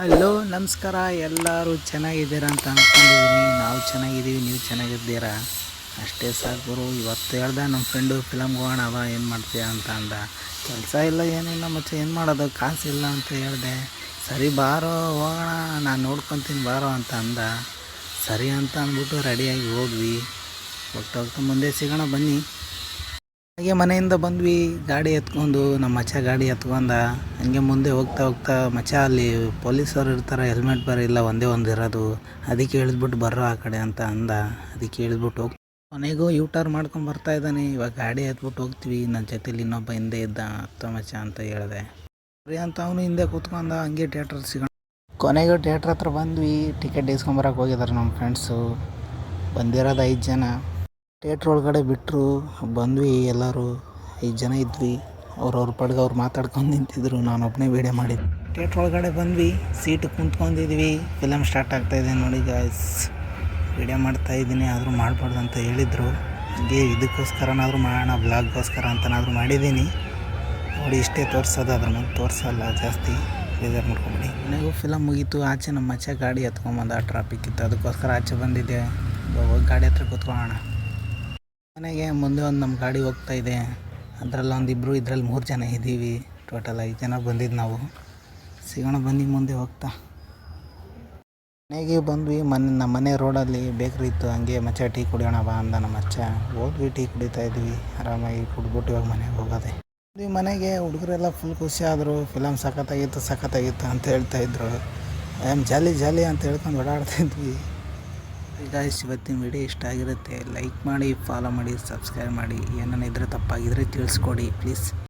Hello ನಮಸ್ಕಾರ. ಎಲ್ಲರೂ ಚೆನ್ನಾಗಿದ್ದೀರಾ ಅಂತ ಅಂದ್ಕೊಂಡಿದ್ದೀನಿ. ನಾವು ಚೆನ್ನಾಗಿದ್ದೀವಿ, ನೀವು ಚೆನ್ನಾಗಿದ್ದೀರಾ? ಅಷ್ಟೇ ಸಾಕು ಗುರು. ಇವತ್ತು ಹೇಳ್ದೆ ನಮ್ಮ ಫ್ರೆಂಡು ಫಿಲಮ್ಗೆ ಹೋಗೋಣ ಅವ ಏನು ಮಾಡ್ತೀಯ ಅಂತ ಅಂದ. ಕೆಲಸ ಇಲ್ಲ ಏನಿಲ್ಲ ಮಚ್ಚ, ಏನು ಮಾಡೋದು, ಕಾಸಿಲ್ಲ ಅಂತ ಹೇಳಿದೆ. ಸರಿ ಬಾರೋ ಹೋಗೋಣ, ನಾನು ನೋಡ್ಕೊತೀನಿ ಬಾರೋ ಅಂತ ಅಂದ. ಸರಿ ಅಂತ ಅಂದ್ಬಿಟ್ಟು ರೆಡಿಯಾಗಿ ಹೋದ್ವಿ. ಹೋಗ್ತಾ ಹೋಗ್ತಾ ಮುಂದೆ ಸಿಗೋಣ ಬನ್ನಿ. ಹಾಗೆ ಮನೆಯಿಂದ ಬಂದ್ವಿ ಗಾಡಿ ಎತ್ಕೊಂಡು. ನಮ್ಮ ಮಚ್ಚ ಗಾಡಿ ಎತ್ಕೊಂಡ ಹಂಗೆ ಮುಂದೆ ಹೋಗ್ತಾ ಹೋಗ್ತಾ, ಮಚ್ಚ ಅಲ್ಲಿ ಪೊಲೀಸರು ಇರ್ತಾರೆ, ಹೆಲ್ಮೆಟ್ ಬೇರೆ ಇಲ್ಲ, ಒಂದೇ ಒಂದು ಇರೋದು, ಅದಕ್ಕೆ ಇಳಿದ್ಬಿಟ್ಟು ಬರ್ರೋ ಆ ಕಡೆ ಅಂತ ಅಂದ. ಅದಕ್ಕೆ ಇಳಿದ್ಬಿಟ್ಟು ಕೊನೆಗೂ ಯೂಟರ್ನ್ ಮಾಡ್ಕೊಂಡು ಬರ್ತಾ ಇದ್ದಾನೆ. ಇವಾಗ ಗಾಡಿ ಎತ್ಬಿಟ್ಟು ಹೋಗ್ತೀವಿ. ನನ್ನ ಜೊತೆಲಿ ಇನ್ನೊಬ್ಬ ಹಿಂದೆ ಇದ್ದ, ಅತ್ತ ಮಚ್ಚ ಅಂತ ಹೇಳಿದೆ. ಸರಿ ಅಂತ ಅವನು ಹಿಂದೆ ಕೂತ್ಕೊಂಡ. ಹಂಗೆ ಥಿಯೇಟ್ರ್ ಸಿಗೋಣ. ಕೊನೆಗೂ ಥಿಯೇಟ್ರ್ ಹತ್ರ ಬಂದ್ವಿ. ಟಿಕೆಟ್ ಇಸ್ಕೊಂಬರಕ್ಕೆ ಹೋಗಿದ್ದಾರೆ ನಮ್ಮ ಫ್ರೆಂಡ್ಸು. ಬಂದಿರೋದು 5 ಜನ. ಥಿಯೇಟ್ರ್ ಒಳಗಡೆ ಬಿಟ್ಟರು. ಬಂದ್ವಿ, ಎಲ್ಲರೂ 5 ಜನ ಇದ್ವಿ. ಅವ್ರವ್ರ ಪಡ್ಗೆ ಅವ್ರು ಮಾತಾಡ್ಕೊಂಡು ನಿಂತಿದ್ರು, ನಾನು ಒಬ್ಬನೇ ವೀಡಿಯೋ ಮಾಡಿದ್ದೆ. ಥಿಯೇಟ್ರ್ ಒಳಗಡೆ ಬಂದ್ವಿ, ಸೀಟು ಕುಂತ್ಕೊಂಡಿದ್ವಿ. ಫಿಲಮ್ ಸ್ಟಾರ್ಟ್ ಆಗ್ತಾಯಿದೆ ನೋಡಿ ಗಾಯ್ಸ್. ವೀಡಿಯೋ ಮಾಡ್ತಾಯಿದ್ದೀನಿ, ಆದರೂ ಮಾಡಬಾರ್ದು ಅಂತ ಹೇಳಿದರು. ಹಾಗೆ ಇದಕ್ಕೋಸ್ಕರನಾದರೂ ಮಾಡೋಣ, ಬ್ಲಾಗ್ಗೋಸ್ಕರ ಅಂತನಾದರೂ ಮಾಡಿದ್ದೀನಿ. ನೋಡಿ ಇಷ್ಟೇ ತೋರಿಸೋದು, ಅದ್ರ ಮೇಲೆ ತೋರಿಸಲ್ಲ ಜಾಸ್ತಿ, ಬೇಜಾರು ಮಾಡ್ಕೊಂಬಿಡಿ. ನನಗೂ ಫಿಲಮ್ ಮುಗೀತು. ಆಚೆ ನಮ್ಮ ಮಚ್ಚ ಗಾಡಿ ಎತ್ಕೊಂಬಂದ, ಟ್ರಾಫಿಕ್ ಇತ್ತು, ಅದಕ್ಕೋಸ್ಕರ ಆಚೆ ಬಂದಿದ್ದೆ. ಹೋಗಿ ಗಾಡಿ ಹತ್ರ ಕೂತ್ಕೊಳ್ಳೋಣ. ಮನೆಗೆ ಮುಂದೆ ಒಂದು ನಮ್ಮ ಗಾಡಿ ಹೋಗ್ತಾ ಇದೆ. ಅದರಲ್ಲಿ ಒಂದಿಬ್ಬರು, ಇದರಲ್ಲಿ 3 ಜನ ಇದ್ದೀವಿ. ಟೋಟಲ್ 5 ಜನ ಬಂದಿದ್ದು ನಾವು. ಸಿಗೋಣ ಬನ್ನಿ ಮುಂದೆ ಹೋಗ್ತಾ. ಮನೆಗೆ ಬಂದ್ವಿ. ನಮ್ಮ ಮನೆ ರೋಡಲ್ಲಿ ಬೇಕ್ರಿ ಇತ್ತು. ಹಂಗೆ ಮಚ್ಚ ಟೀ ಕುಡಿಯೋಣ ಬಾ ಅಂದ ನಮ್ಮ ಮಚ್ಚ. ಹೋದ್ವಿ, ಟೀ ಕುಡಿತಾ ಇದ್ವಿ. ಆರಾಮಾಗಿ ಕುಡ್ಬಿಟ್ಟು ಇವಾಗ ಮನೆಗೆ ಹೋಗೋದೆ. ಮನೆಗೆ ಹುಡುಗರೆಲ್ಲ ಫುಲ್ ಖುಷಿ ಆದರು. ಫಿಲಮ್ ಸಖತ್ತಾಗಿತ್ತು ಅಂತ ಹೇಳ್ತಾಯಿದ್ರು. ಜಾಲಿ ಜಾಲಿ ಅಂತ ಹೇಳ್ಕೊಂಡು ಓಡಾಡ್ತಾಯಿದ್ವಿ. ಗಾಯ್ಸ್, ಇವತ್ತಿನ ವಿಡಿಯೋ ಇಷ್ಟ ಆಗಿರುತ್ತೆ. ಲೈಕ್ ಮಾಡಿ, ಫಾಲೋ ಮಾಡಿ, ಸಬ್ಸ್ಕ್ರೈಬ್ ಮಾಡಿ. ಏನೇನಿದ್ರೆ ತಪ್ಪಾಗಿದ್ದರೆ ತಿಳಿಸ್ಕೊಡಿ ಪ್ಲೀಸ್.